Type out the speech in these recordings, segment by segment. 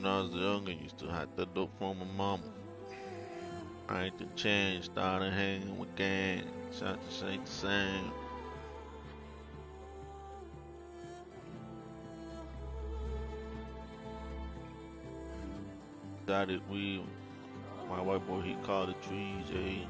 when I was younger, used to have the dope from my mama. I ain't the change, started hanging with gang. Shot to ain't the same. Dotted weed. My white boy, he called the trees, eh?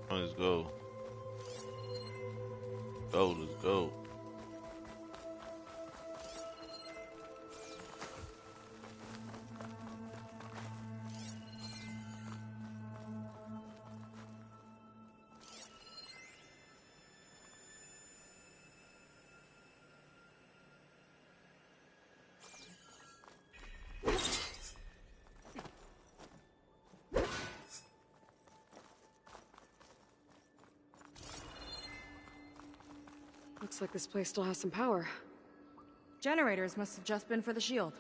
Let's go. Go, let's go. Looks like this place still has some power. Generators must have just been for the shield.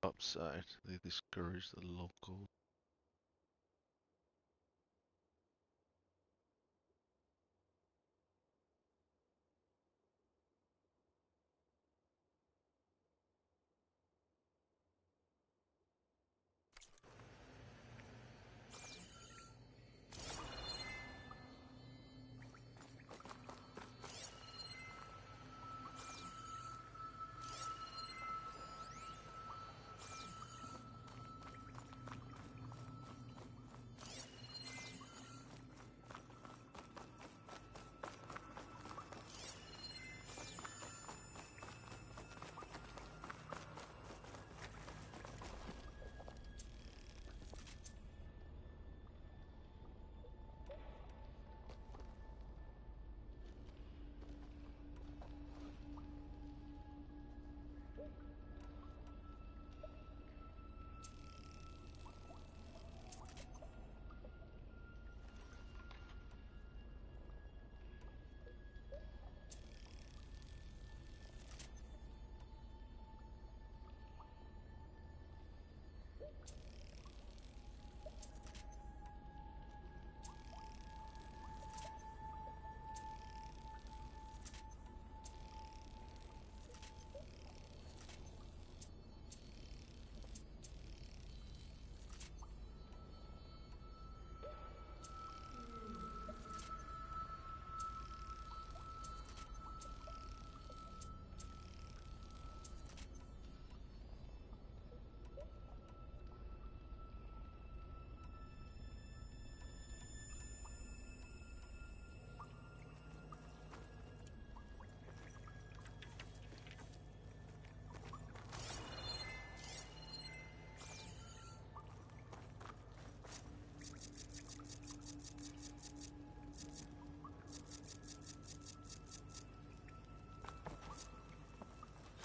Upside, they discourage the local.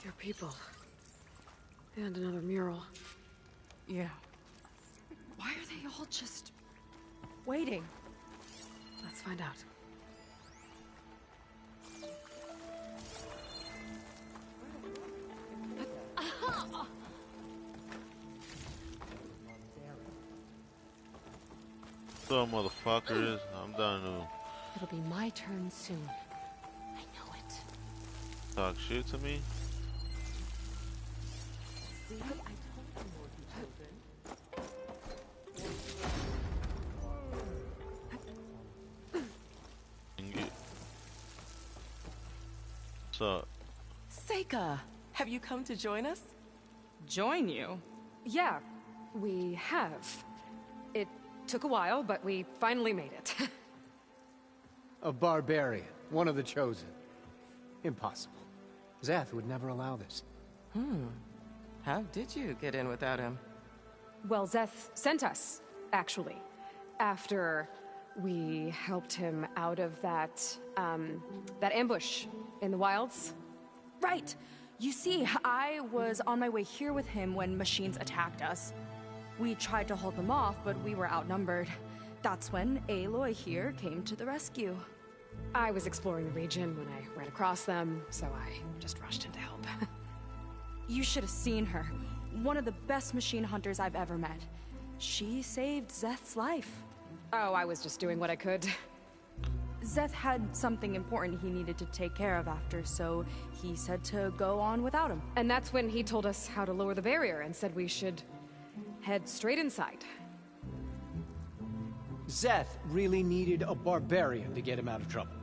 Your people. And another mural. Yeah. Why are they all just waiting? Let's find out. So motherfuckers, I'm done to It'll be my turn soon. I know it. talk shit to me. See, I told you more, you children. And get what's up? Seika, have you come to join us? Join you? Yeah, we have. It took a while, but we finally made it. A barbarian, one of the chosen. Impossible. Zeth would never allow this. How did you get in without him? Well, Zeth sent us, actually. After we helped him out of that ambush in the wilds. Right. You see, I was on my way here with him when machines attacked us. We tried to hold them off, but we were outnumbered. That's when Aloy here came to the rescue. I was exploring the region when I ran across them, so I just rushed in to help. You should have seen her. One of the best machine hunters I've ever met. She saved Zeth's life. Oh, I was just doing what I could. Zeth had something important he needed to take care of after, so he said to go on without him. And that's when he told us how to lower the barrier and said we should head straight inside. Zeth really needed a barbarian to get him out of trouble.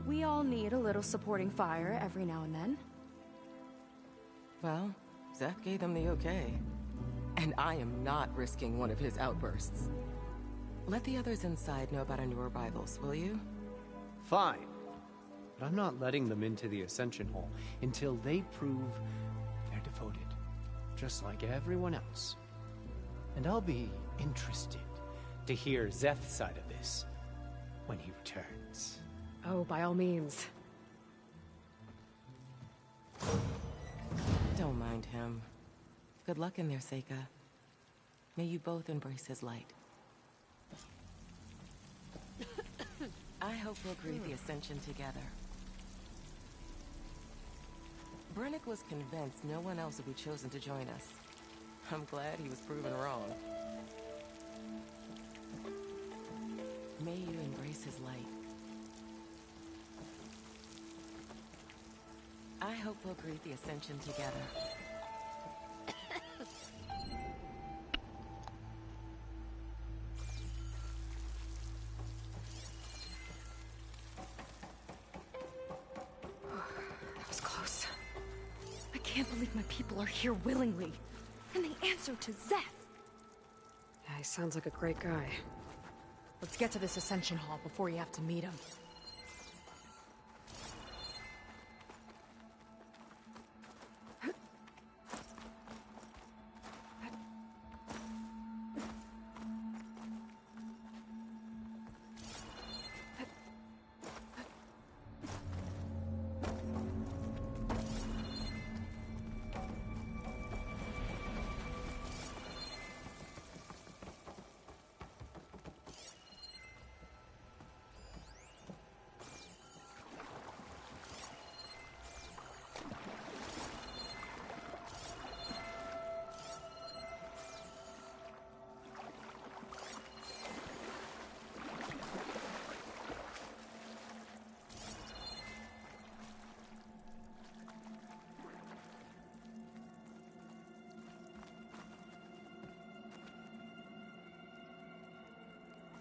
We all need a little supporting fire every now and then. Well, Zeth gave them the okay. And I am not risking one of his outbursts. Let the others inside know about our new arrivals, will you? Fine. But I'm not letting them into the Ascension Hall until they prove they're devoted. Just like everyone else. And I'll be interested to hear Zeth's side of this when he returns. Oh, by all means. Don't mind him. Good luck in there, Seika. May you both embrace his light. I hope we'll greet the Ascension together. Brennick was convinced no one else would be chosen to join us. I'm glad he was proven wrong. May you embrace his light. I hope we'll greet the Ascension together. That was close. I can't believe my people are here willingly. And they answered to Zeth. Yeah, he sounds like a great guy. Let's get to this Ascension Hall before you have to meet him.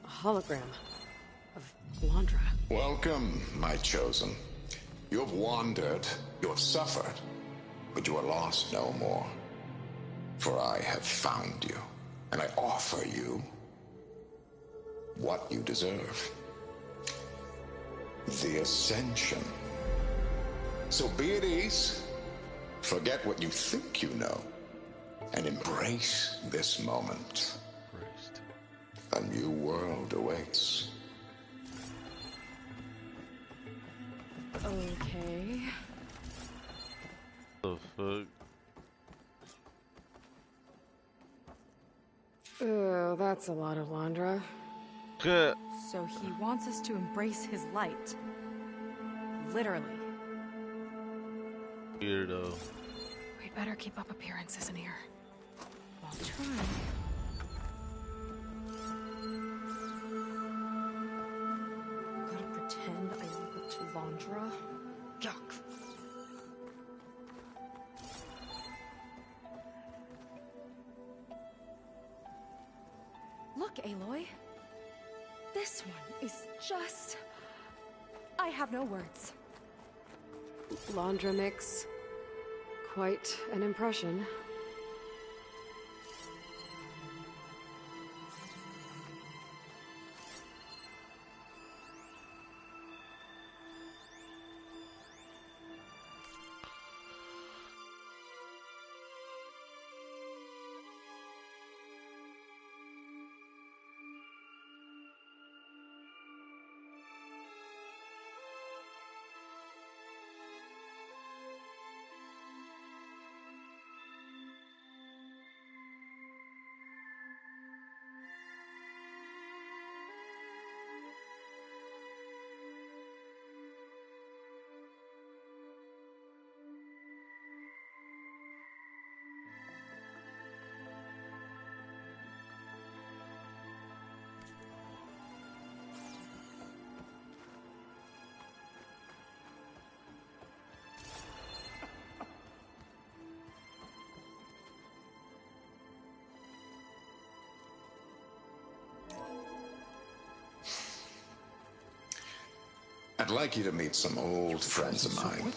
A hologram of Landra. Welcome, my chosen. You have wandered, you have suffered, but you are lost no more. For I have found you, and I offer you what you deserve. The Ascension. So be at ease, forget what you think you know, and embrace this moment. Christ. A new world awaits. Okay. The fuck? Oh, that's a lot of Landra. Cut. So he wants us to embrace his light. Literally. Weirdo. We'd better keep up appearances in here. I'll try. Gotta pretend I look up to Landra. Yuck. Look, Aloy. This one is just... I have no words. Landra makes quite an impression. I'd like you to meet some old friends of mine.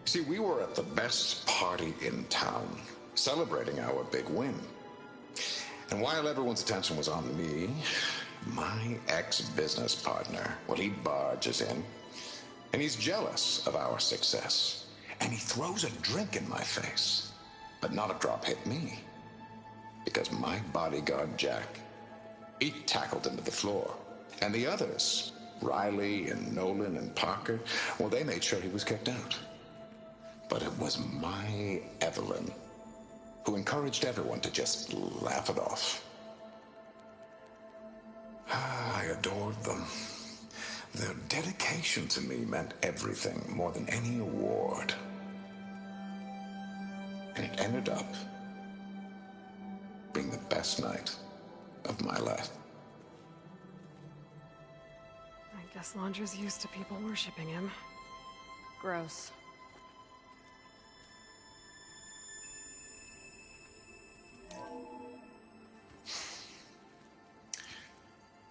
See, we were at the best party in town, celebrating our big win. And while everyone's attention was on me, my ex-business partner, well, he barges in, and he's jealous of our success. And he throws a drink in my face, but not a drop hit me. Because my bodyguard, Jack, he tackled him to the floor. And the others, Riley and Nolan and Parker, well, they made sure he was kicked out. But it was my Evelyn who encouraged everyone to just laugh it off. I adored them. Their dedication to me meant everything, more than any award. And it ended up being the best night of my life. I guess Landra's used to people worshipping him. Gross.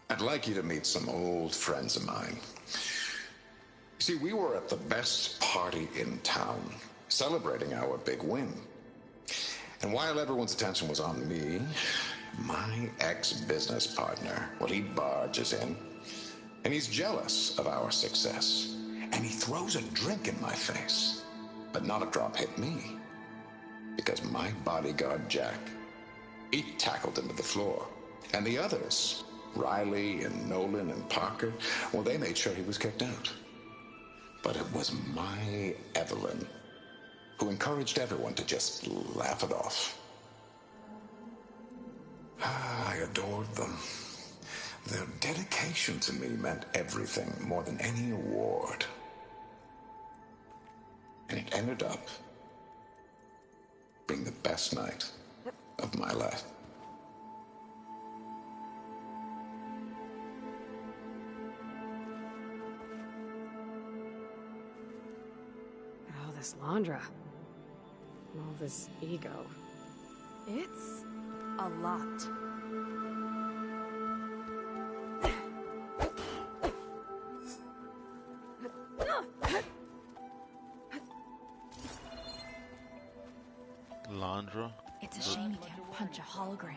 I'd like you to meet some old friends of mine. See, we were at the best party in town, celebrating our big win. And while everyone's attention was on me, my ex-business partner, well, he barges in, and he's jealous of our success. And he throws a drink in my face, but not a drop hit me. Because my bodyguard, Jack, he tackled him to the floor. And the others, Riley and Nolan and Parker, well, they made sure he was kicked out. But it was my Evelyn who encouraged everyone to just laugh it off. I adored them. Their dedication to me meant everything, more than any award. And it ended up being the best night of my life. Oh, this Landra. All this ego. It's a lot. Landra? It's a shame you can't punch a hologram.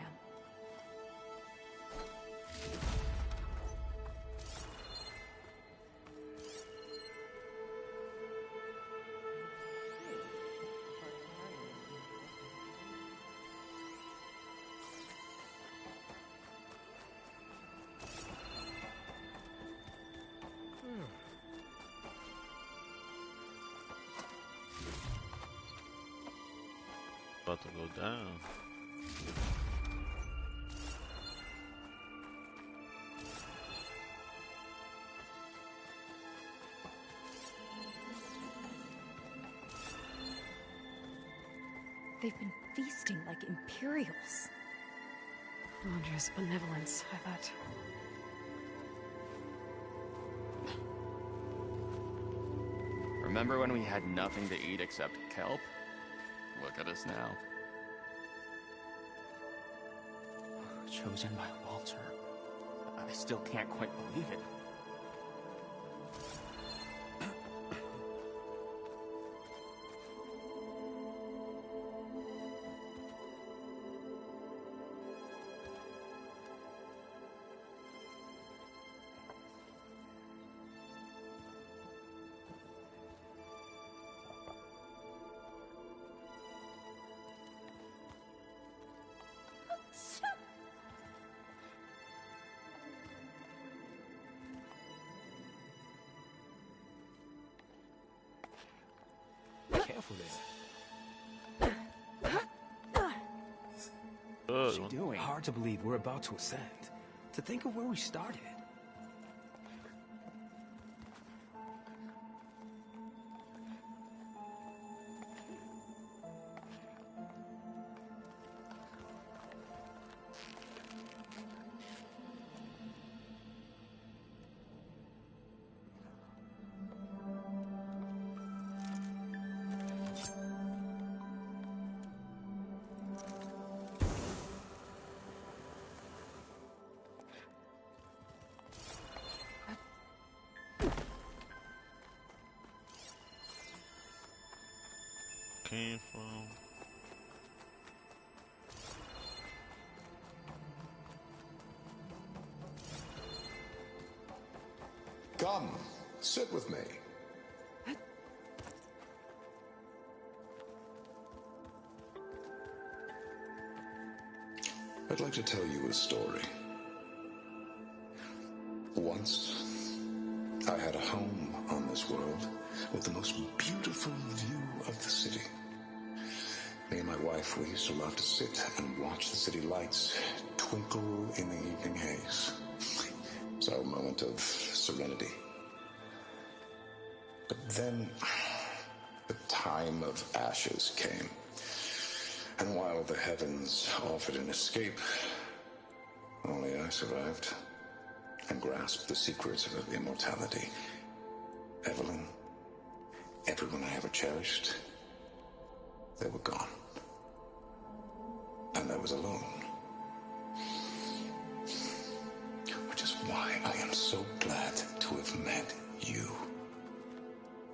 About to go down. They've been feasting like Imperials. Londra's benevolence, I bet. Remember when we had nothing to eat except kelp? Look at us now. Chosen by Walter. I still can't quite believe it. Careful there. What's she doing? Hard to believe we're about to ascend. To think of where we started. Came from. Come, sit with me. I'd like to tell you a story. Once, I had a home on this world with the most beautiful view of the city. Me and my wife, we used to love to sit and watch the city lights twinkle in the evening haze. It's our moment of serenity. But then, the time of ashes came. And while the heavens offered an escape, only I survived and grasped the secrets of immortality. Evelyn, everyone I ever cherished, they were gone. And I was alone. Which is why I am so glad to have met you.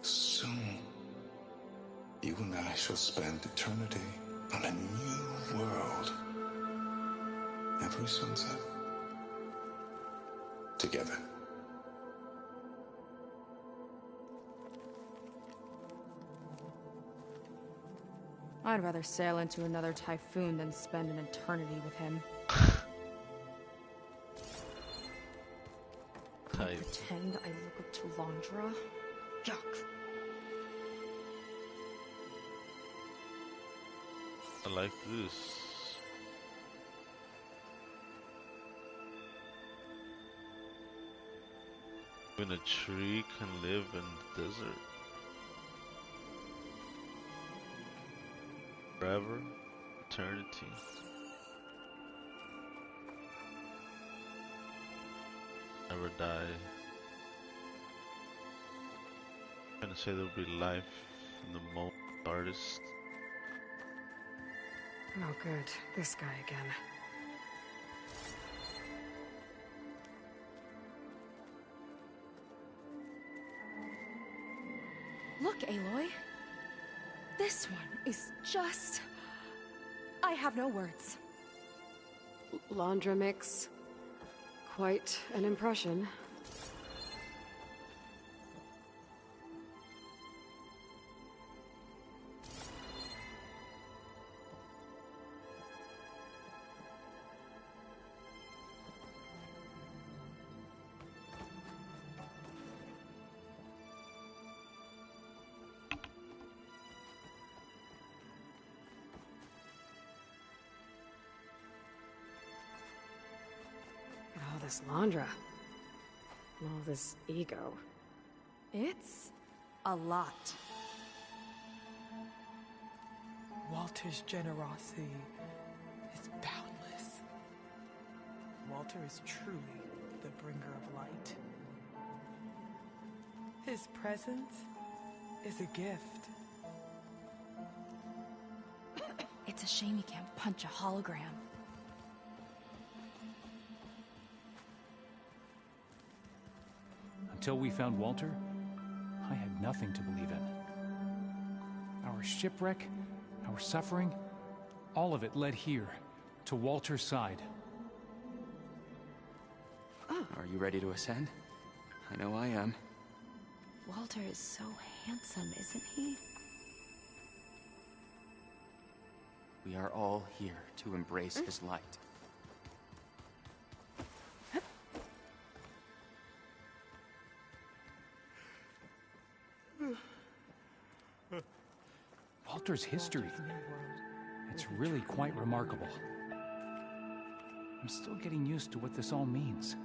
Soon, you and I shall spend eternity on a new world. Every sunset. Together. I'd rather sail into another typhoon than spend an eternity with him. Pretend I look up to Londra? Yuck. I like this. When a tree can live in the desert forever, eternity. Never die. I'm gonna say there'll be life in the most artist. Oh, good. This guy again. Look, Aloy. This one is just... I have no words. Londra mix. Quite an impression. Miss Landra. All this ego. It's a lot. Walter's generosity is boundless. Walter is truly the bringer of light. His presence is a gift. It's a shame you can't punch a hologram. Until we found Walter, I had nothing to believe in. Our shipwreck, our suffering, all of it led here, to Walter's side. Are you ready to ascend? I know I am. Walter is so handsome, isn't he? We are all here to embrace his light. Walter's history. It's really quite remarkable. I'm still getting used to what this all means.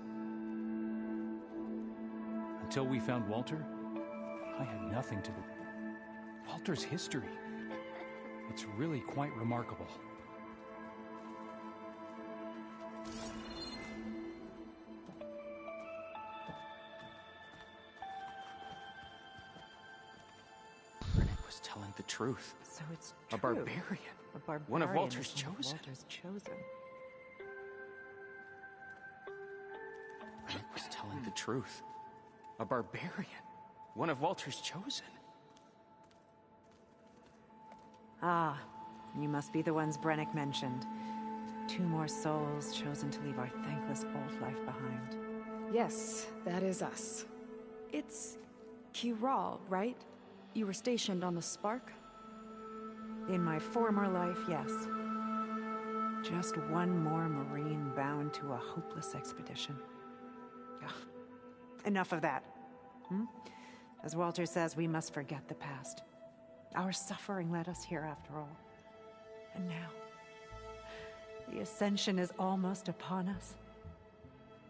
Until we found Walter, I had nothing to believe. Walter's history. It's really quite remarkable. Rennick was telling the truth. So it's A true. barbarian. A barbarian. One of Walter's is one of chosen. Walter's chosen. Rennick was telling the truth. A barbarian. One of Walter's chosen. Ah, you must be the ones Brennick mentioned. 2 more souls chosen to leave our thankless old life behind. Yes, that is us. It's Kiral, right? You were stationed on the Spark? In my former life, yes. Just one more Marine bound to a hopeless expedition. Ugh. Enough of that. As Walter says, we must forget the past. Our suffering led us here after all. And now, the Ascension is almost upon us.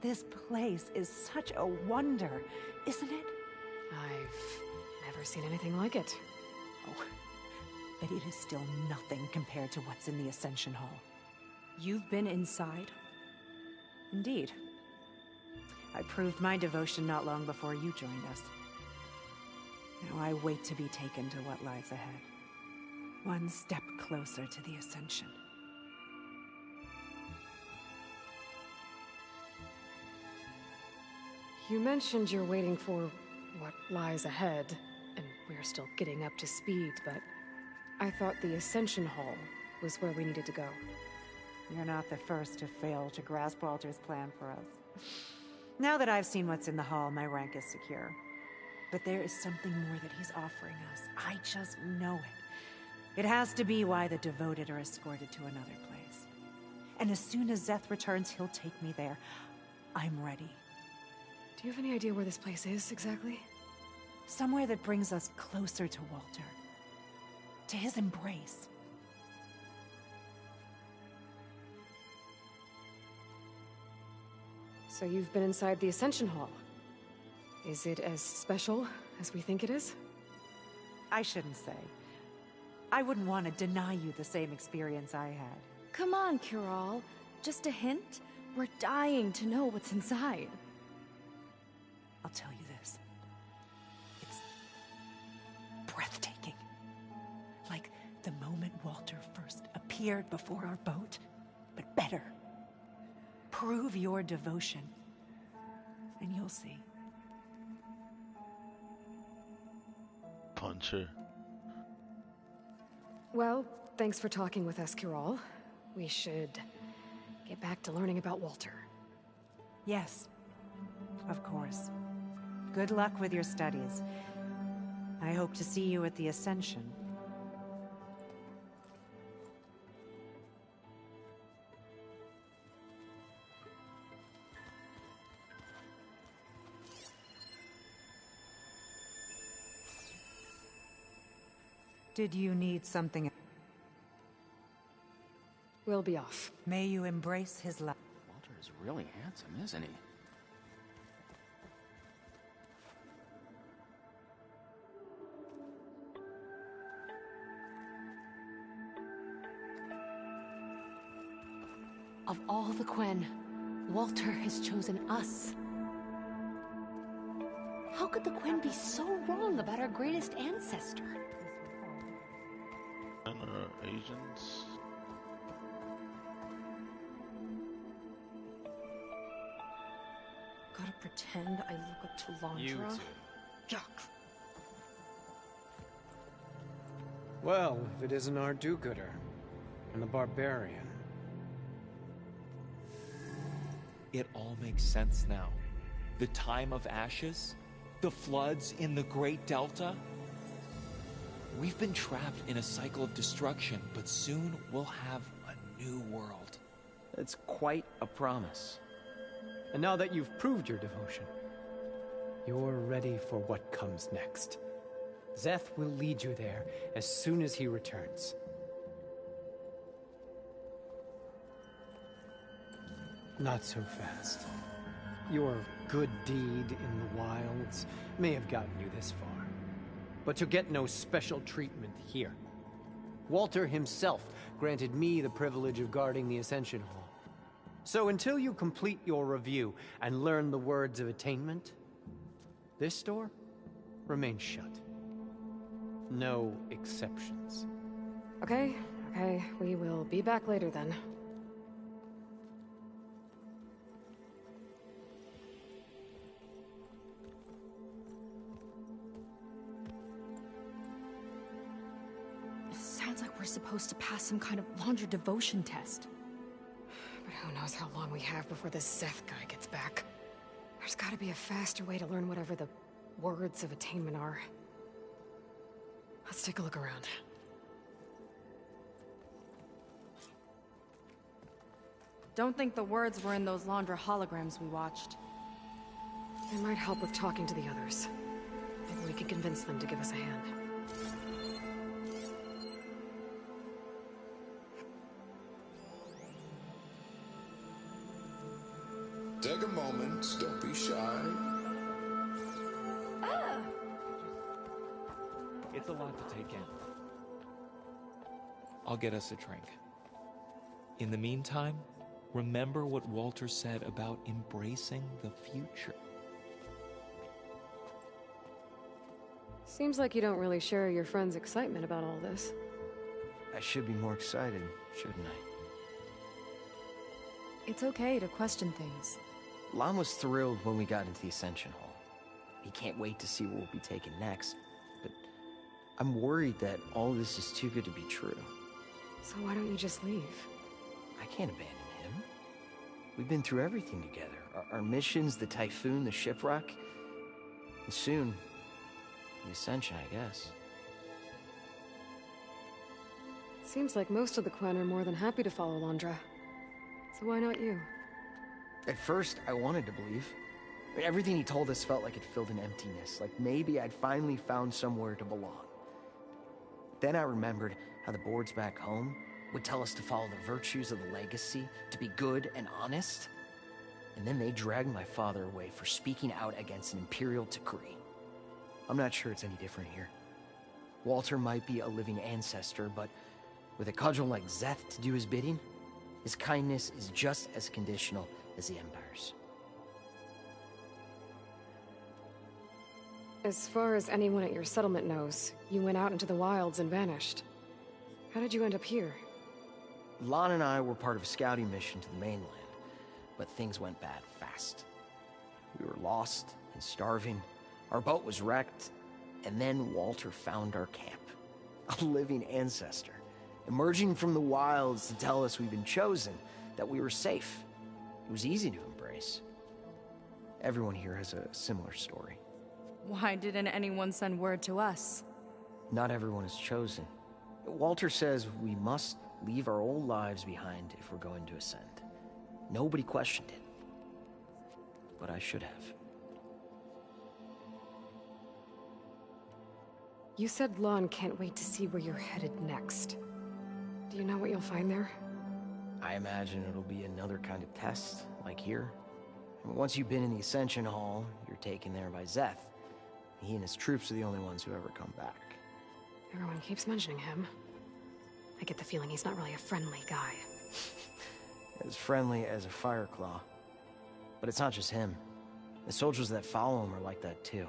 This place is such a wonder, isn't it? I've never seen anything like it. Oh, but it is still nothing compared to what's in the Ascension Hall. You've been inside? Indeed. I proved my devotion not long before you joined us. Now I wait to be taken to what lies ahead. One step closer to the Ascension. You mentioned you're waiting for what lies ahead, and we're still getting up to speed, but I thought the Ascension Hall was where we needed to go. You're not the first to fail to grasp Walter's plan for us. Now that I've seen what's in the hall, my rank is secure. But there is something more that he's offering us. I just know it. It has to be why the devoted are escorted to another place. And as soon as Zeth returns, he'll take me there. I'm ready. Do you have any idea where this place is, exactly? Somewhere that brings us closer to Walter. To his embrace. So you've been inside the Ascension Hall. Is it as special as we think it is? I shouldn't say. I wouldn't want to deny you the same experience I had. Come on, Kiral. Just a hint? We're dying to know what's inside. I'll tell you this. It's breathtaking. Like the moment Walter first appeared before our boat, but better. Prove your devotion, and you'll see. Puncher. Well, thanks for talking with us, Kiral. We should get back to learning about Walter. Yes, of course. Good luck with your studies. I hope to see you at the Ascension. Did you need something? We'll be off. May you embrace his light. Walter is is really handsome, isn't he? Of all the Quen, Walter has chosen us. How could the Quen be so wrong about our greatest ancestor? And Asians. Gotta pretend I look up to Landra. You two. Yuck. Well, if it isn't our do-gooder and the barbarian. It all makes sense now. The time of ashes, the floods in the Great Delta. We've been trapped in a cycle of destruction, but soon we'll have a new world. It's quite a promise. And now that you've proved your devotion, you're ready for what comes next. Zeth will lead you there as soon as he returns. Not so fast. Your good deed in the wilds may have gotten you this far, but you'll get no special treatment here. Walter himself granted me the privilege of guarding the Ascension Hall. So until you complete your review and learn the words of attainment, this door remains shut. No exceptions. Okay, we will be back later then. Sounds like we're supposed to pass some kind of Laundra devotion test. But who knows how long we have before this Zeth guy gets back. There's gotta be a faster way to learn whatever the words of attainment are. Let's take a look around. Don't think the words were in those Laundra holograms we watched. It might help with talking to the others. Maybe we can convince them to give us a hand. Take a moment, don't be shy. It's a lot to take in. I'll get us a drink. In the meantime, remember what Walter said about embracing the future. Seems like you don't really share your friend's excitement about all this. I should be more excited, shouldn't I? It's okay to question things. Lon was thrilled when we got into the Ascension Hall. He can't wait to see where we'll be taken next, but I'm worried that all this is too good to be true. So why don't you just leave? I can't abandon him. We've been through everything together. Our missions, the Typhoon, the shipwreck, and soon, the Ascension, I guess. Seems like most of the Quen are more than happy to follow Landra. So why not you? At first, I wanted to believe. I mean, everything he told us felt like it filled an emptiness, like maybe I'd finally found somewhere to belong. Then I remembered how the boards back home would tell us to follow the virtues of the legacy, to be good and honest. And then they dragged my father away for speaking out against an imperial decree. I'm not sure it's any different here. Walter might be a living ancestor, but with a cudgel like Zeth to do his bidding, his kindness is just as conditional as the Empire's. As far as anyone at your settlement knows, you went out into the wilds and vanished. How did you end up here? Lon and I were part of a scouting mission to the mainland, but things went bad fast. We were lost and starving, our boat was wrecked, and then Walter found our camp. A living ancestor, emerging from the wilds to tell us we'd been chosen, that we were safe. It was easy to embrace. Everyone here has a similar story. Why didn't anyone send word to us? Not everyone is chosen. Walter says we must leave our old lives behind if we're going to ascend. Nobody questioned it. But I should have. You said Lon can't wait to see where you're headed next. Do you know what you'll find there? I imagine it'll be another kind of test, like here. I mean, once you've been in the Ascension Hall, you're taken there by Zeth. He and his troops are the only ones who ever come back. Everyone keeps mentioning him. I get the feeling he's not really a friendly guy. As friendly as a Fireclaw. But it's not just him. The soldiers that follow him are like that too.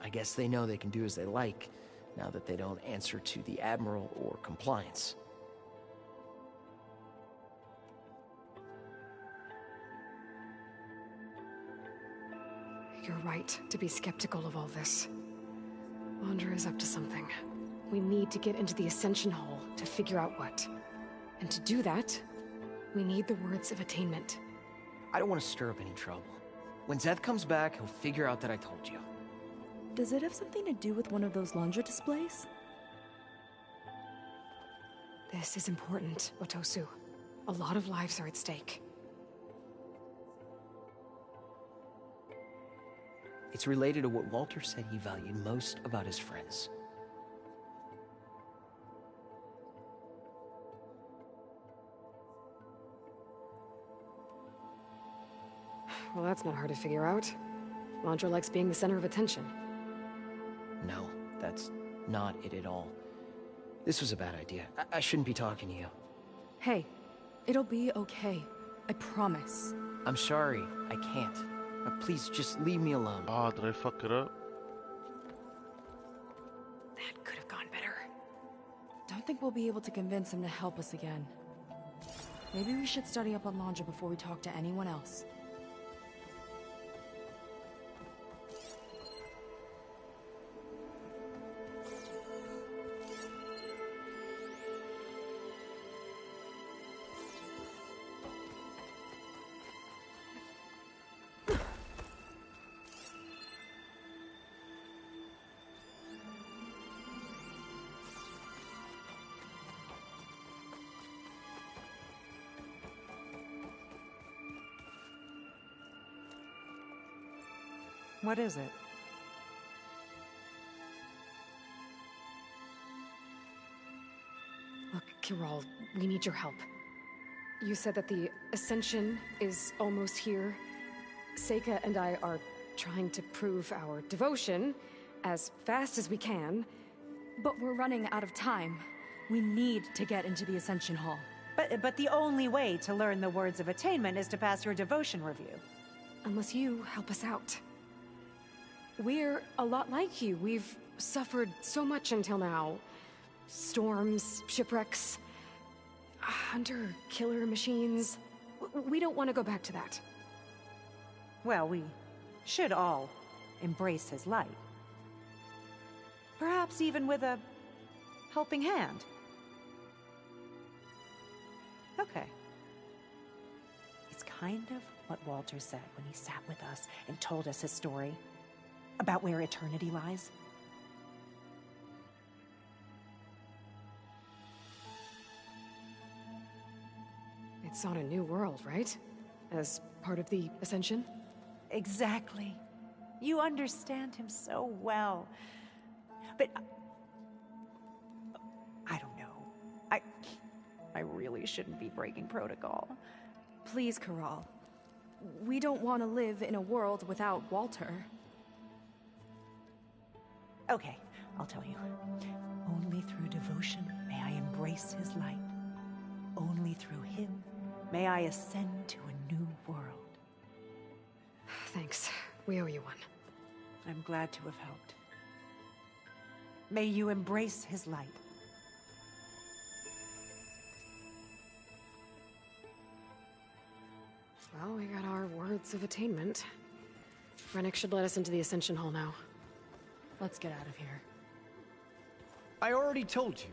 I guess they know they can do as they like, now that they don't answer to the Admiral or Compliance. You're right to be skeptical of all this. Wander is up to something. We need to get into the Ascension Hall to figure out what. And to do that, we need the words of attainment. I don't want to stir up any trouble. When Zeth comes back, he'll figure out that I told you. Does it have something to do with one of those laundry displays? This is important, Otosu. A lot of lives are at stake. It's related to what Walter said he valued most about his friends. Well, that's not hard to figure out. Landra likes being the center of attention. No, that's not it at all. This was a bad idea. I shouldn't be talking to you. Hey, it'll be okay. I promise. I'm sorry, I can't. Please, just leave me alone. Oh, did I fuck it up? That could have gone better. Don't think we'll be able to convince him to help us again. Maybe we should study up on Landra before we talk to anyone else. What is it? Look, Kirol, we need your help. You said that the Ascension is almost here. Seika and I are trying to prove our devotion as fast as we can. But we're running out of time. We need to get into the Ascension Hall. But the only way to learn the words of attainment is to pass your devotion review. Unless you help us out. We're a lot like you. We've suffered so much until now. Storms, shipwrecks, hunter-killer machines. We don't want to go back to that. Well, we should all embrace his light. Perhaps even with a helping hand. Okay. It's kind of what Walter said when he sat with us and told us his story about where eternity lies. It's on a new world, right? As part of the Ascension? Exactly. You understand him so well. But I don't know. I really shouldn't be breaking protocol. Please, Kirol. We don't want to live in a world without Walter. Okay, I'll tell you. Only through devotion may I embrace his light. Only through him may I ascend to a new world. Thanks. We owe you one. I'm glad to have helped. May you embrace his light. Well, we got our words of attainment. Rennick should let us into the Ascension Hall now. Let's get out of here. I already told you.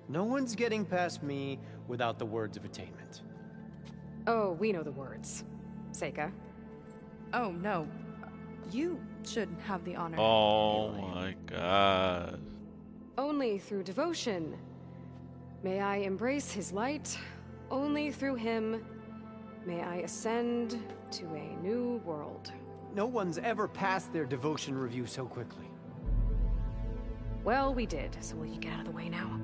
No one's getting past me without the words of attainment. Oh, we know the words. Seika. Oh, no. You should have the honor. Oh my god. Only through devotion may I embrace his light. Only through him may I ascend to a new world. No one's ever passed their devotion review so quickly. Well, we did, so will you get out of the way now?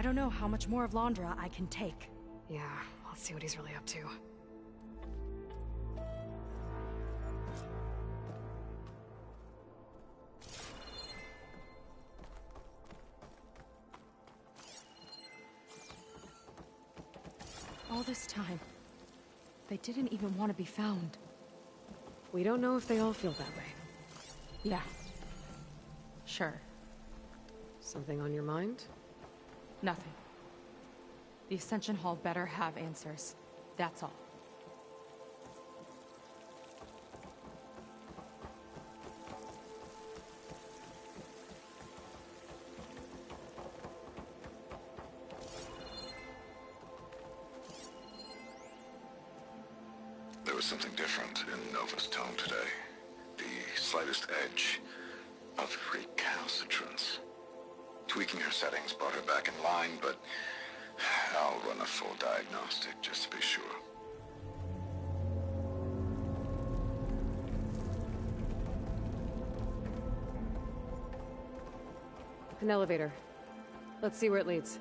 don't know how much more of Londra I can take. Yeah, let's see what he's really up to. All this time, they didn't even want to be found. We don't know if they all feel that way. Yeah. Sure. Something on your mind? Nothing. The Ascension Hall better have answers. That's all. There was something different in Nova's tone today. The slightest edge of recalcitrance. Tweaking her settings brought her back in line, but I'll run a full diagnostic just to be sure. An elevator. Let's see where it leads.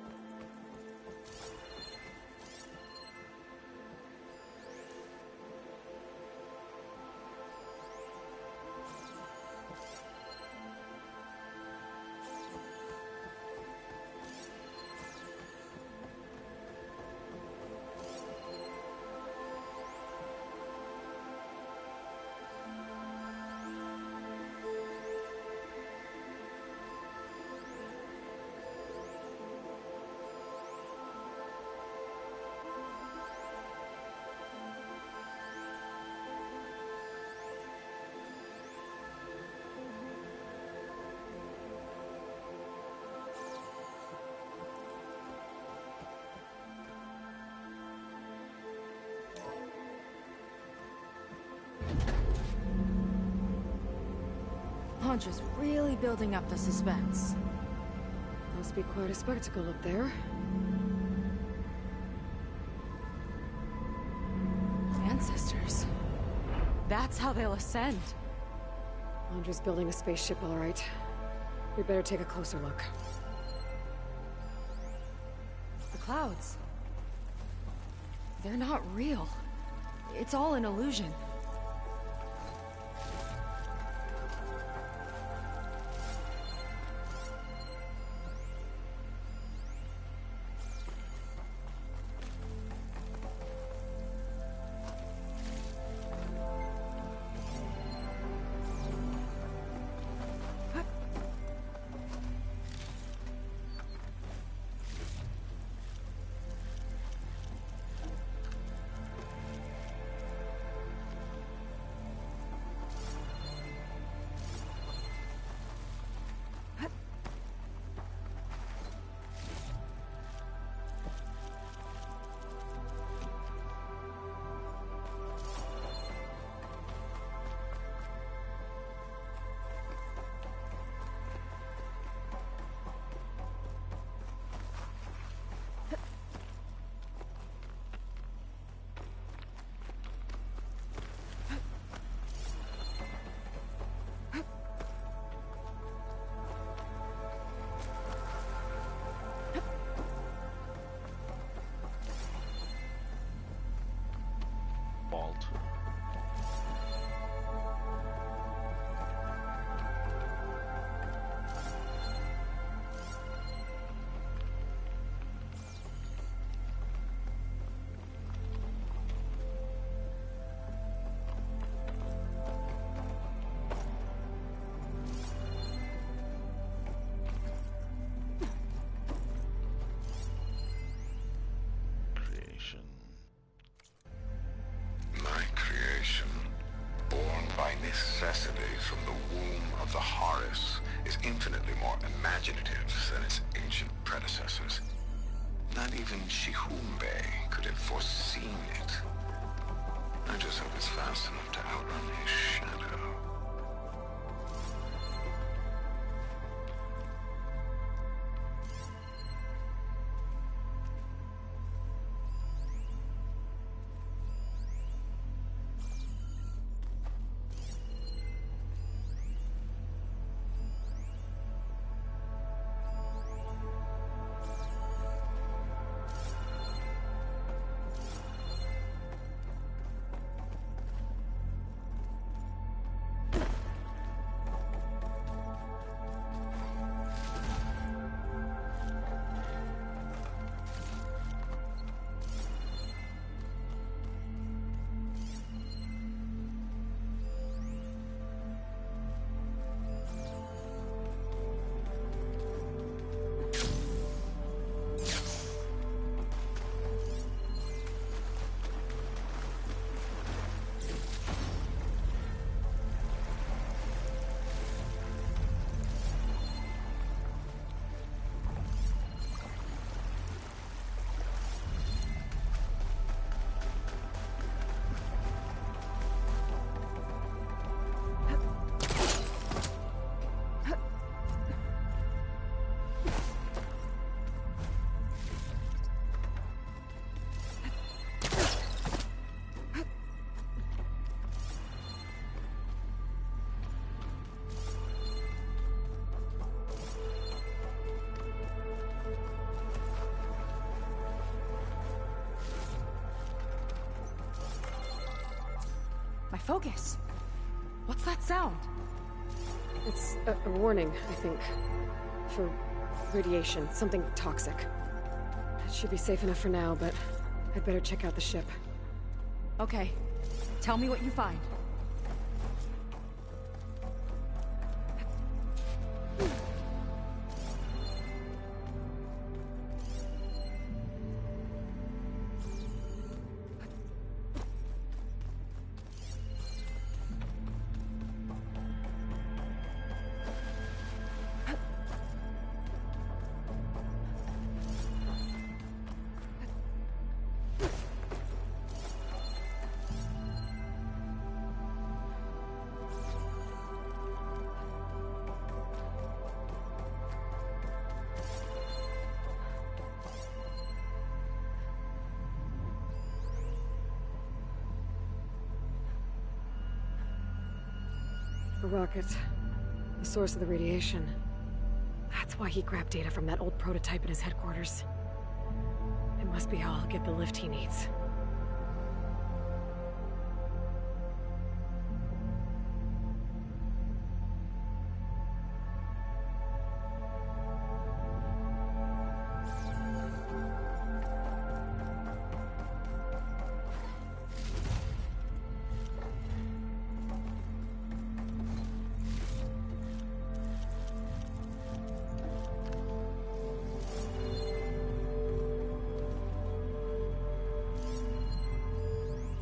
Londra's really building up the suspense. Must be quite a spectacle up there. Ancestors. That's how they'll ascend. Londra's building a spaceship, all right. We better take a closer look. The clouds. They're not real. It's all an illusion. Vault. Creation. My creation, born by necessity from the womb of the Horus, is infinitely more imaginative than its ancient predecessors. Not even Shihumbe could have foreseen it. I just hope it's fast enough to outrun his shadow. focus. What's that sound? It's a warning, I think. For radiation, something toxic. It should be safe enough for now, but I'd better check out the ship. Okay. Tell me what you find. A rocket. The source of the radiation. That's why he grabbed data from that old prototype in his headquarters. It must be how I'll get the lift he needs.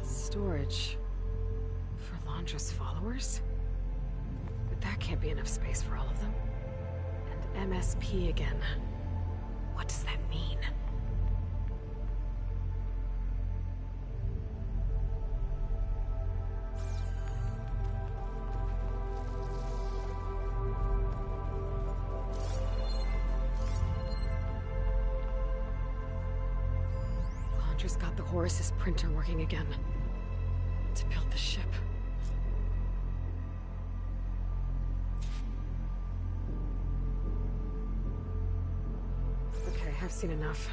Storage for Londra's followers? But that can't be enough space for all of them. And MSP again. What does that mean? Londra's got the Horus's printer working again. To build the ship. Okay, I've seen enough.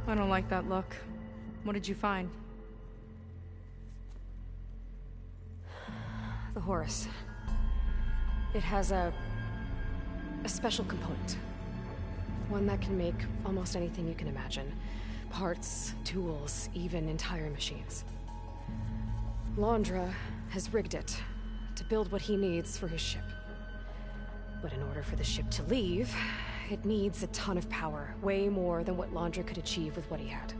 I don't like that look. What did you find? The Horus. It has a special component. One that can make almost anything you can imagine. Parts, tools, even entire machines. Londra has rigged it to build what he needs for his ship. But in order for the ship to leave, it needs a ton of power, way more than what Londra could achieve with what he had.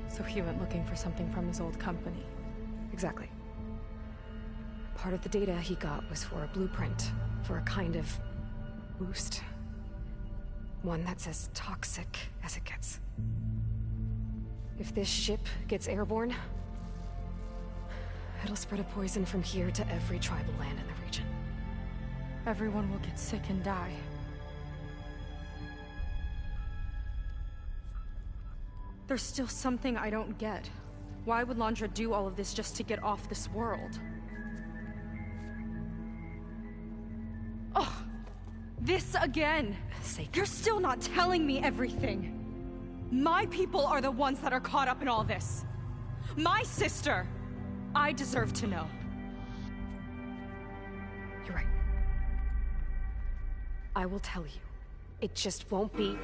So he went looking for something from his old company. Exactly. Part of the data he got was for a blueprint, for a kind of boost. One that's as toxic as it gets. If this ship gets airborne, it'll spread a poison from here to every tribal land in the region. Everyone will get sick and die. There's still something I don't get. Why would Londra do all of this just to get off this world? Oh! This again! You're still not telling me everything! My people are the ones that are caught up in all this. My sister! I deserve to know. You're right. I will tell you. It just won't be...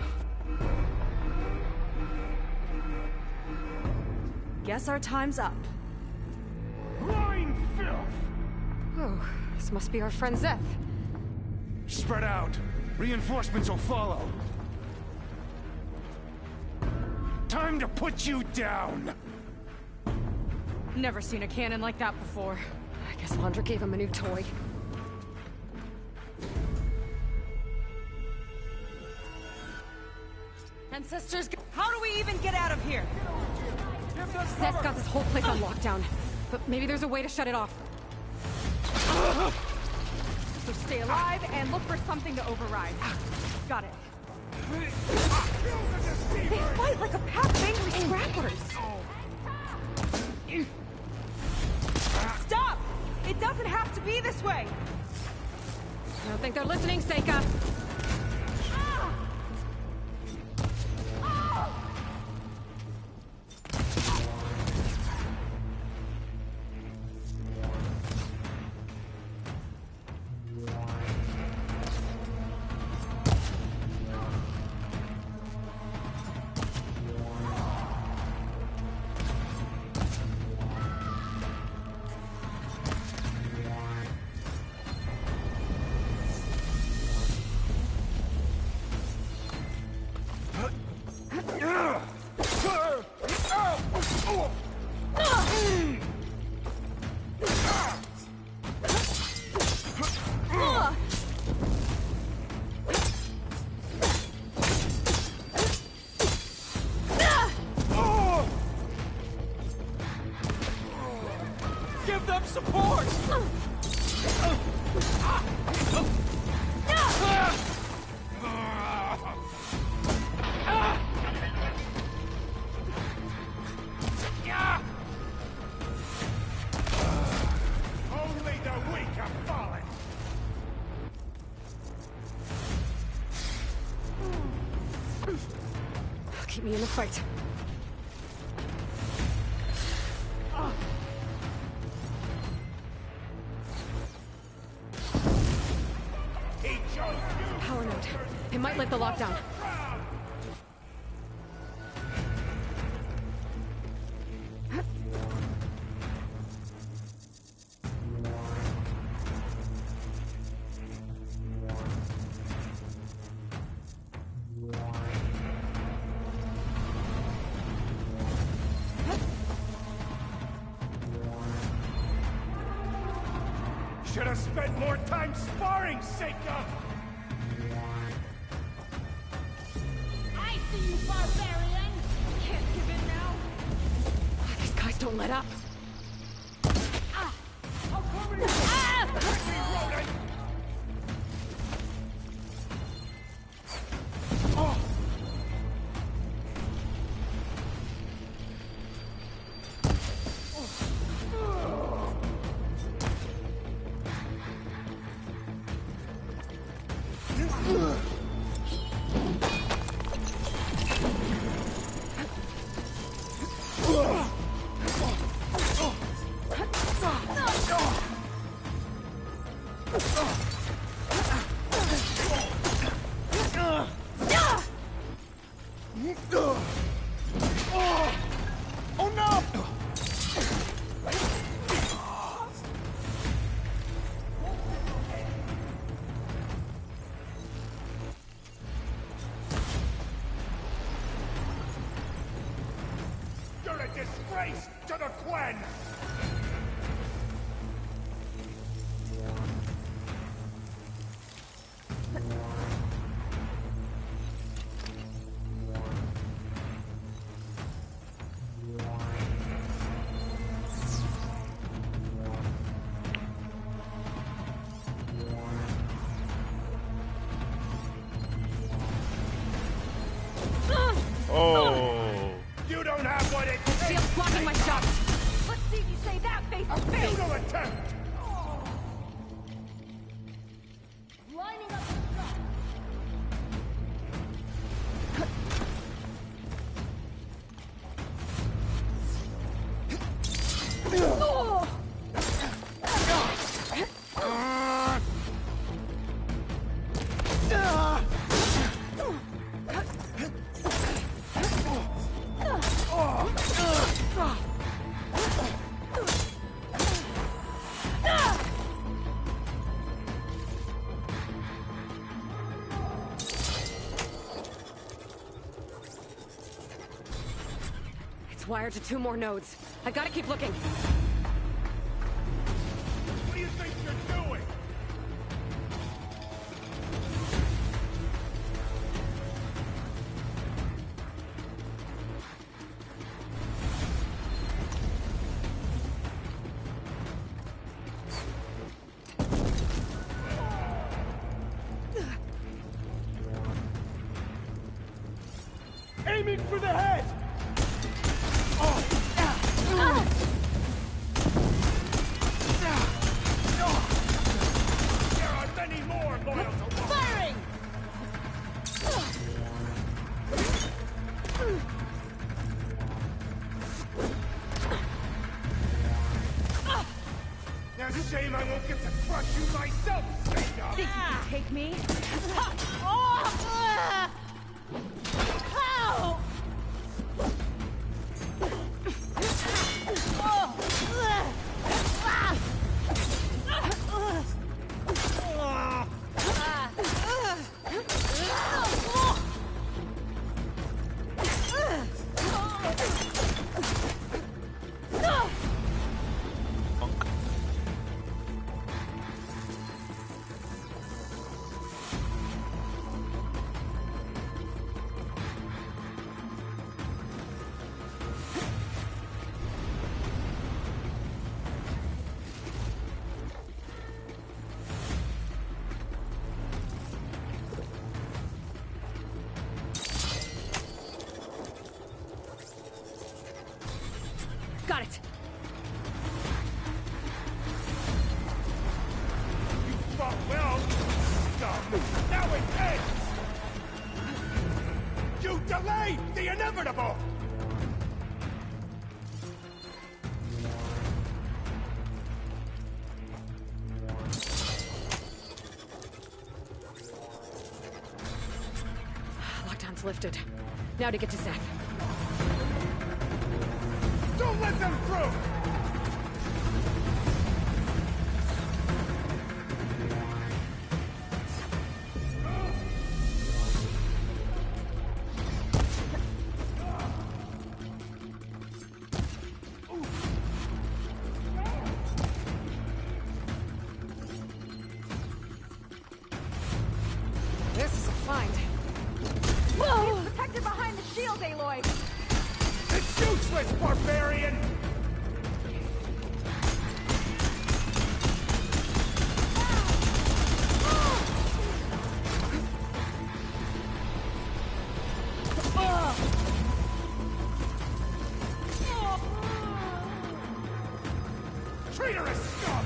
Guess our time's up. Lying filth! Oh, this must be our friend Zeth. Spread out. Reinforcements will follow. Time to put you down! Never seen a cannon like that before. I guess Londra gave him a new toy. And sisters, how do we even get out of here? Zeth's got this whole place on lockdown, but maybe there's a way to shut it off. So stay alive and look for something to override. Got it. They fight like a pack of angry scrappers. Stop! It doesn't have to be this way! I don't think they're listening, Seika. Give them support! Only the weak have fallen. Keep me in the fight. Power node. It might lift the lockdown. Should have spent more time sparring, Seika! I see you, barbarian! Can't give in now! These guys don't let up. I'll cover you! Hit me, rodent! Oh no! You're a disgrace to the Quen! Oh. You don't have what it takes! Shield's blocking my shots. Let's see if you say that face to face! Futile attempt! Lining up the shot! It's wired to 2 more nodes. I gotta keep looking. What do you think you're doing? Aiming for the head! There are many more loyal to Walter. Firing! Now, shame I won't get to crush you myself, Seika! Think you can take me? Ow! Got it. You fought well, scum. Now it ends! You delayed the inevitable! Lockdown's lifted. Now to get to Zeth. Don't let them through! This is a find. Whoa! He's protected behind the shield, Aloy! It's useless, barbarian! Traitorous scum!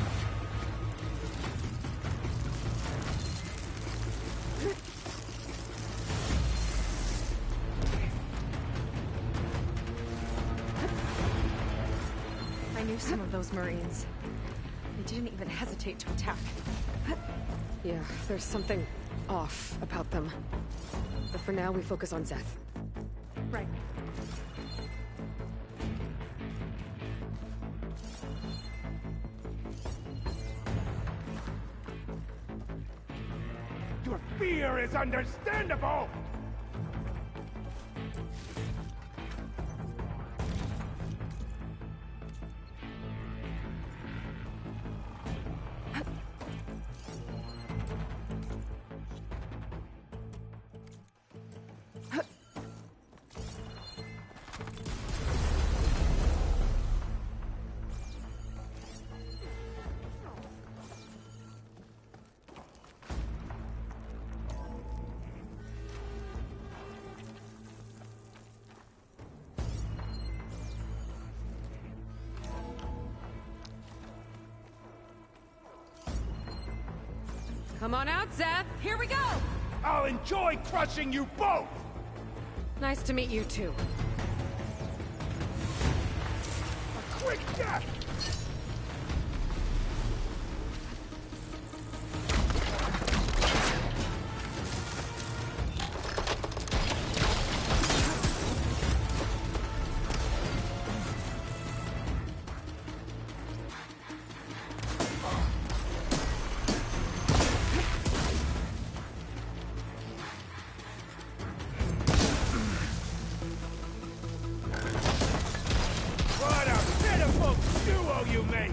I knew some of those Marines. They didn't even hesitate to attack. Yeah, there's something off about them. But for now, we focus on Zeth. Right. Your fear is understandable! Come on out, Zeth! Here we go! I'll enjoy crushing you both! Nice to meet you, too. A quick death! What a pitiful duo you make!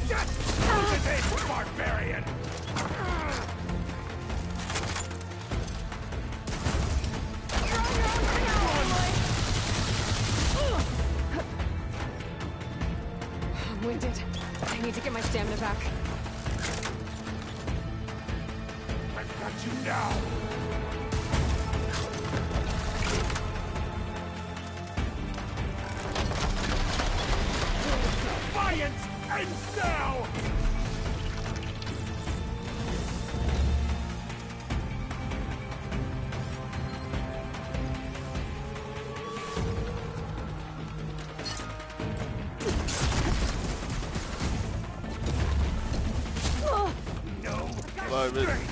Just lose it, barbarian! I'm winded. I need to get my stamina back. I've got you now! Defiance ends now! No! 5 minutes.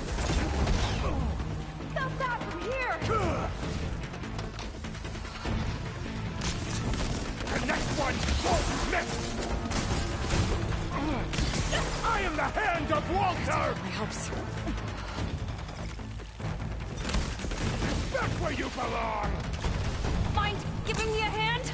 Stop that from here! The next one won't miss! I am the hand of Walter! My helps. Back where you belong! Mind giving me a hand?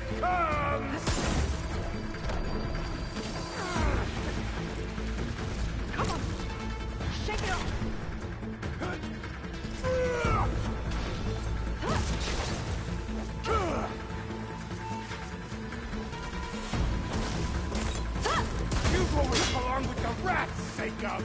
it comes! Come on! Shake it off! You've always belonged with the rats, Jacob!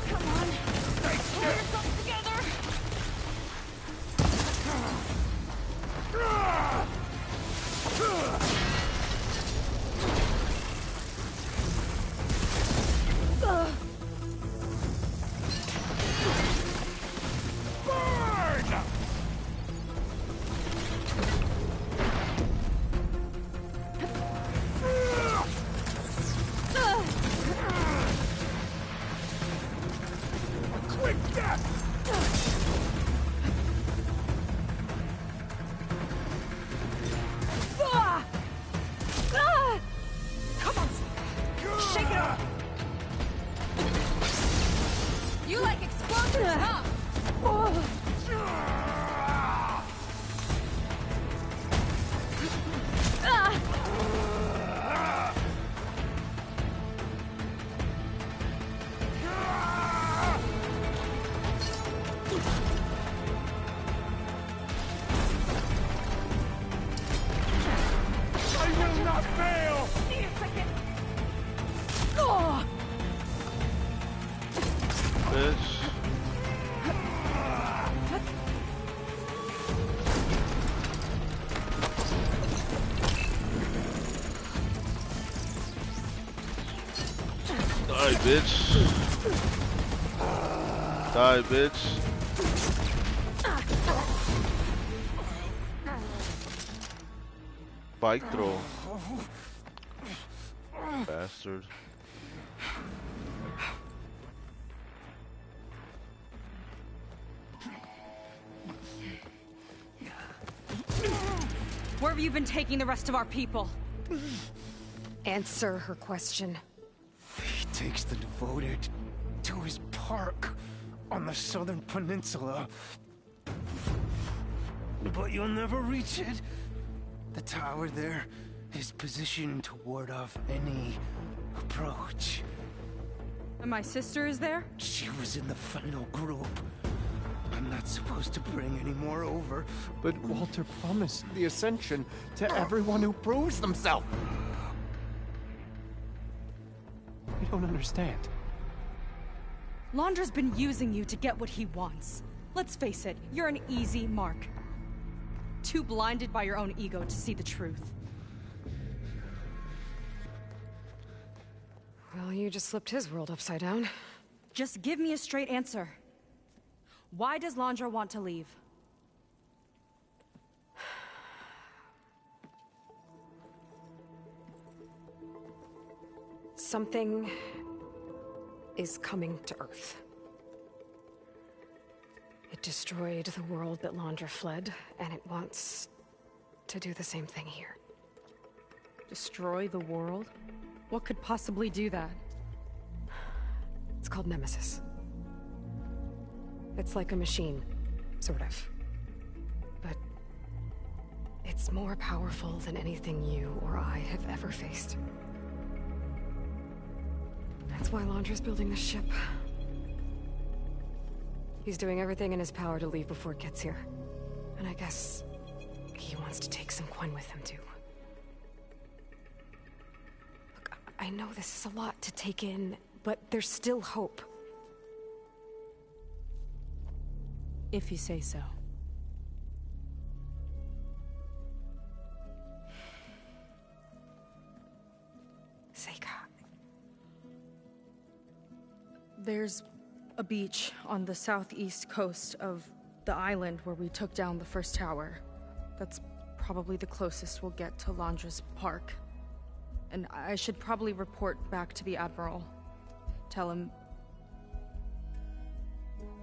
Come on! Pull yourself together! Burn! A quick death! Come on! Shake it off! You like explosives, huh? I will not fail! Need a second. Bitch. Die, bitch. Die, bitch. Bike throw. Bastard. Where have you been taking the rest of our people? Answer her question. He takes the devoted to his park on the southern peninsula. But you'll never reach it. The tower there is positioned to ward off any approach. And my sister is there? She was in the final group. I'm not supposed to bring any more over, but Walter promised the Ascension to everyone who proves themselves. I don't understand. Londra's been using you to get what he wants. Let's face it, you're an easy mark. Too blinded by your own ego to see the truth. Well, you just flipped his world upside down. Just give me a straight answer. Why does Londra want to leave? Something is coming to Earth. It destroyed the world that Londra fled, and it wants to do the same thing here. Destroy the world? What could possibly do that? It's called Nemesis. It's like a machine, sort of. But it's more powerful than anything you or I have ever faced. That's why Londra's building this ship. He's doing everything in his power to leave before it gets here. And I guess he wants to take some Quen with him, too. Look, I know this is a lot to take in, but there's still hope. If you say so. Seika. There's a beach on the southeast coast of the island where we took down the first tower. That's probably the closest we'll get to Londra's park. And I should probably report back to the Admiral. Tell him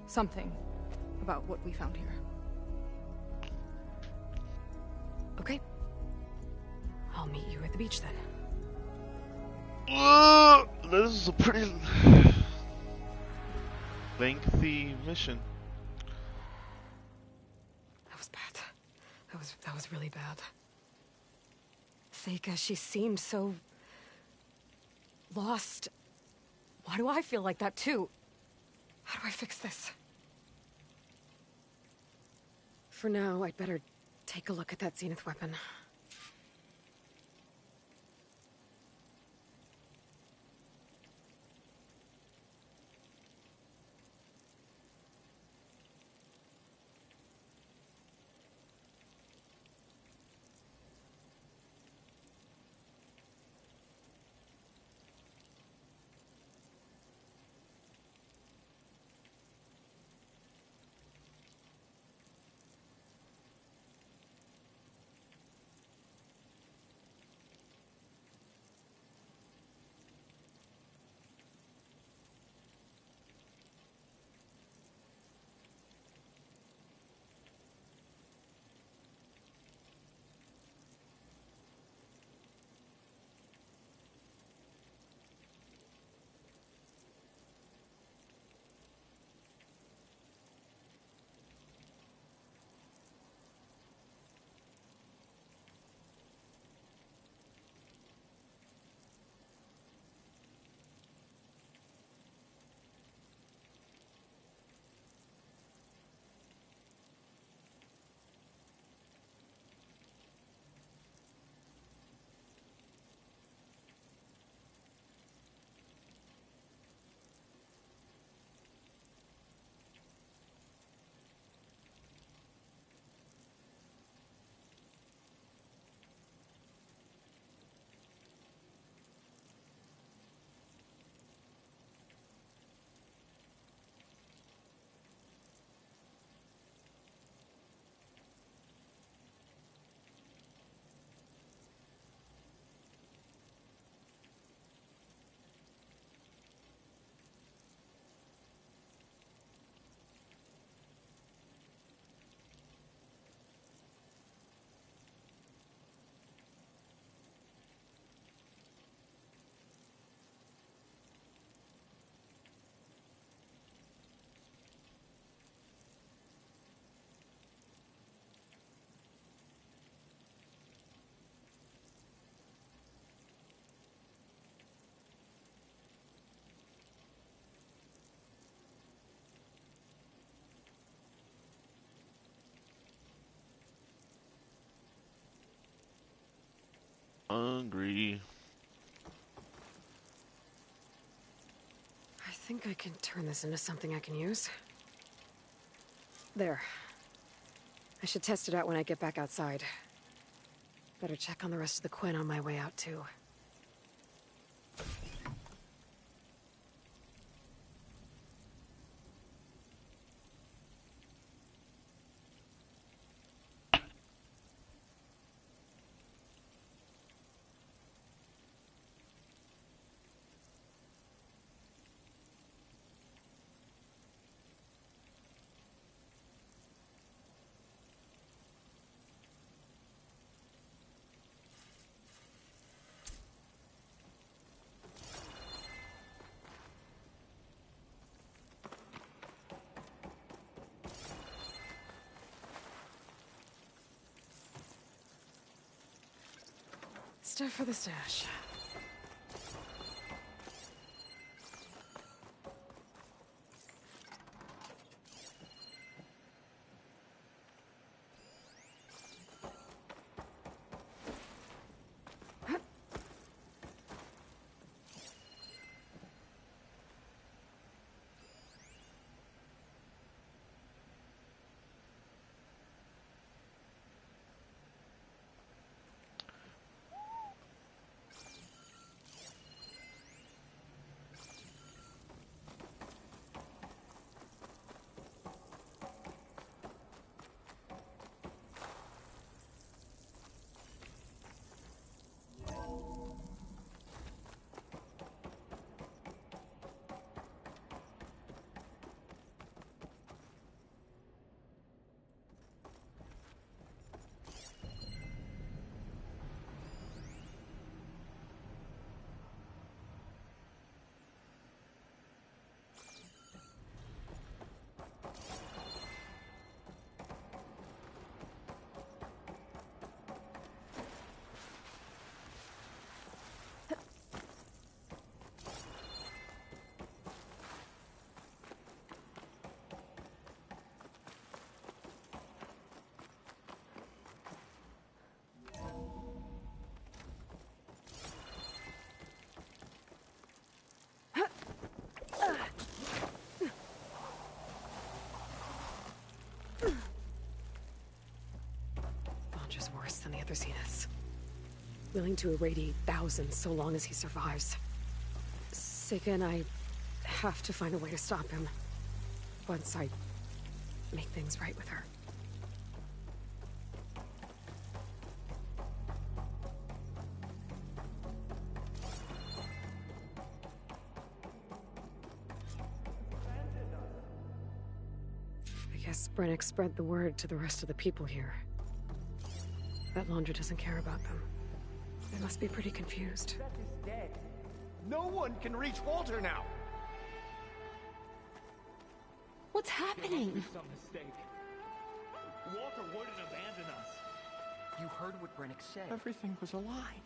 something about what we found here. Okay. I'll meet you at the beach then. This is a pretty lengthy mission. That was bad. That was really bad. Seika, she seemed so lost. Why do I feel like that too? How do I fix this? For now, I'd better take a look at that Zenith weapon. Hungry. I think I can turn this into something I can use. There. I should test it out when I get back outside. Better check on the rest of the Quinn on my way out, too. Stuff for the stash. other Zeniths. Willing to irradiate thousands so long as he survives. Seika and I have to find a way to stop him. Once I make things right with her. I guess Brennick spread the word to the rest of the people here. That Laundra doesn't care about them. They must be pretty confused. Seth is dead. No one can reach Walter now. What's happening? Some mistake. Walter wouldn't abandon us. You heard what Brennick said. Everything was a lie.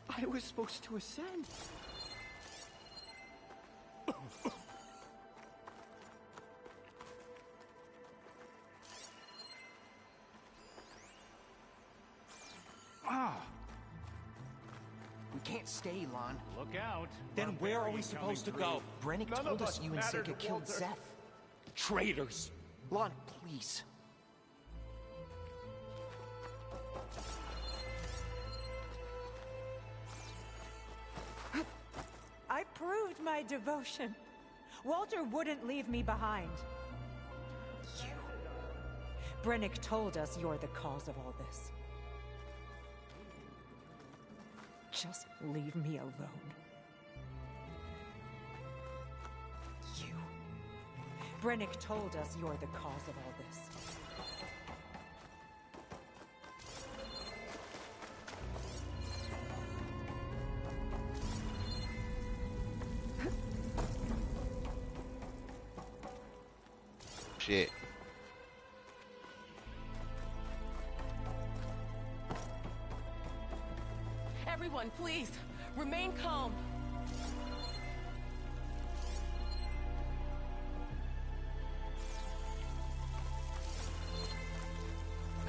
I was supposed to ascend. We can't stay, Lon. Look out. Then where are we supposed to go? Brennick told us you and Seika killed Seth. Traitors! Lon, please. I proved my devotion. Walter wouldn't leave me behind. You. Brennick told us you're the cause of all this. Just leave me alone. You. Brennick told us you're the cause of all this. Shit. Everyone, please, remain calm.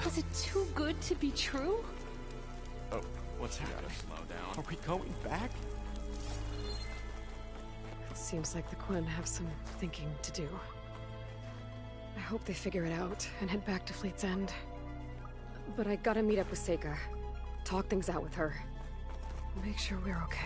Was it too good to be true? Oh, what's happening? Slow down. Are we going back? It seems like the Quen have some thinking to do. I hope they figure it out and head back to Fleet's End. But I gotta meet up with Seika. Talk things out with her. Make sure we're okay.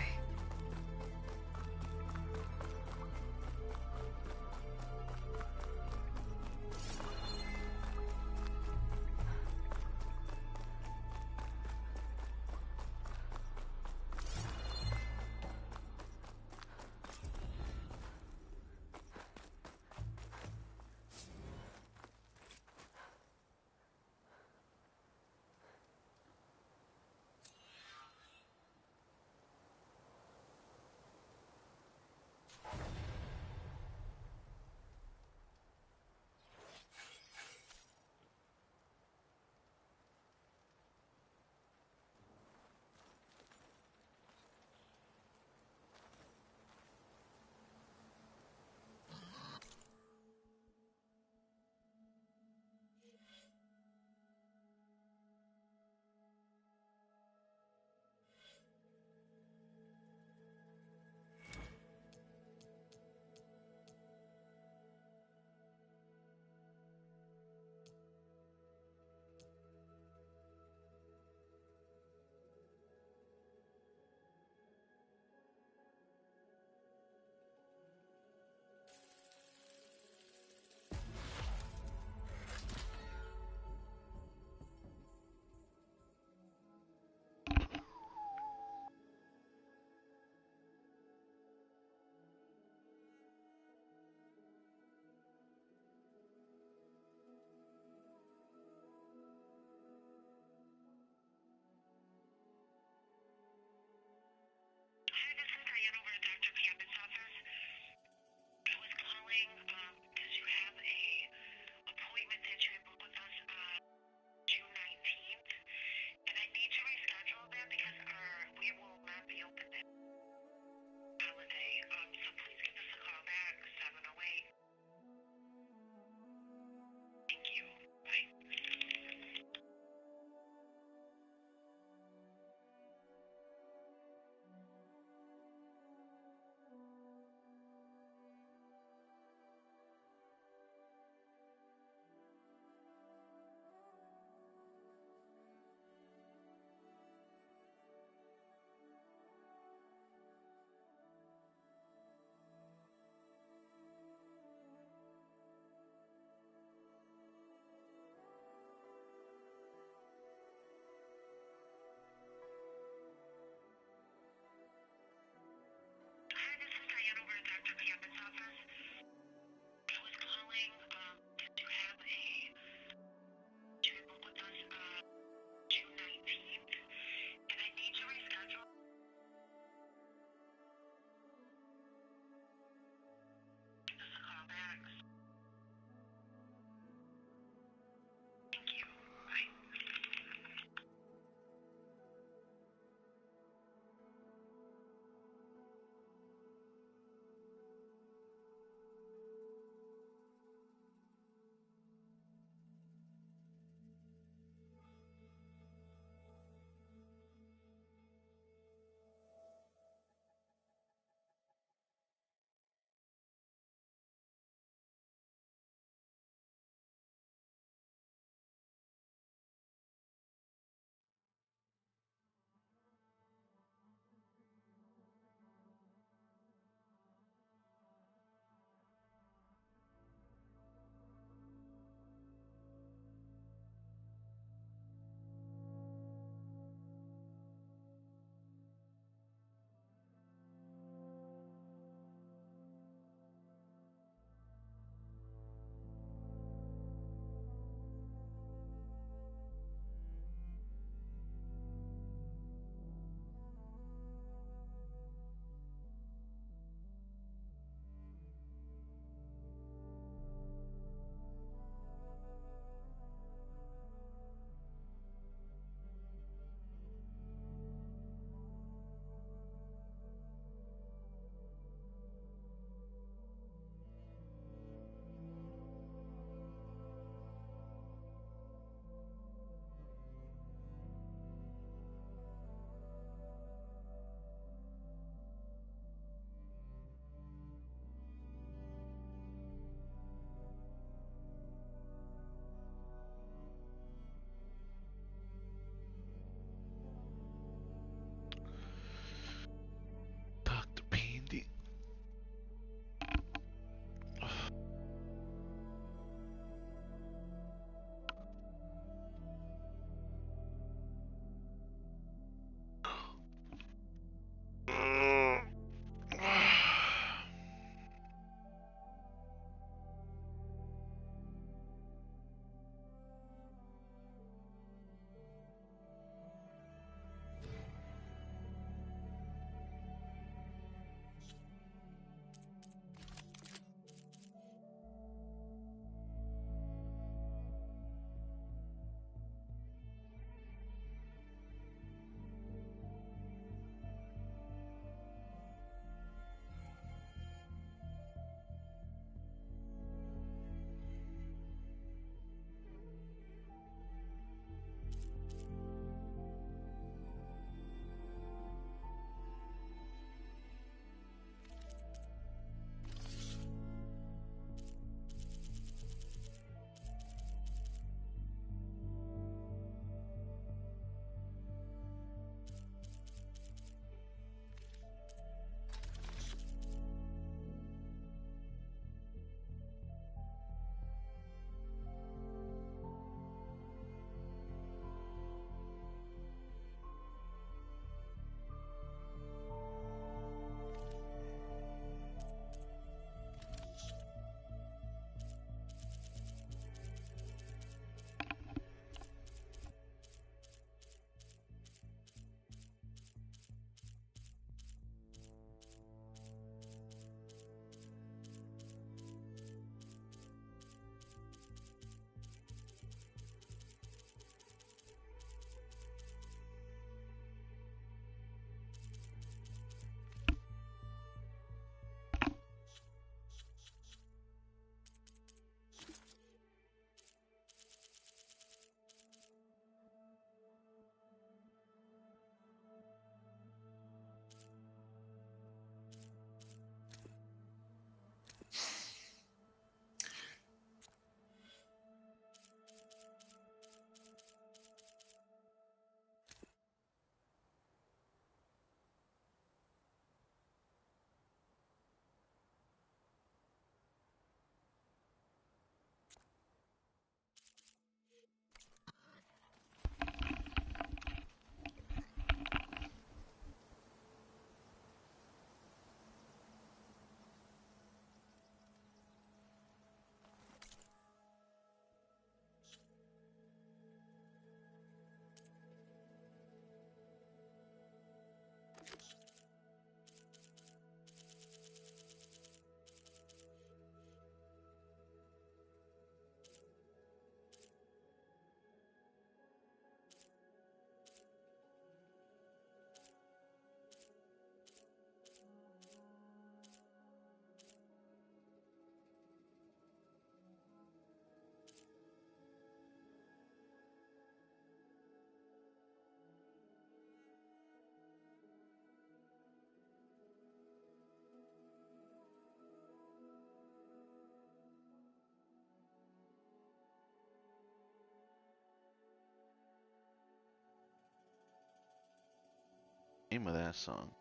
Name of that song.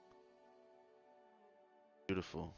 Beautiful.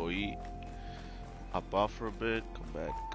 Go eat. Hop off for a bit. Come back.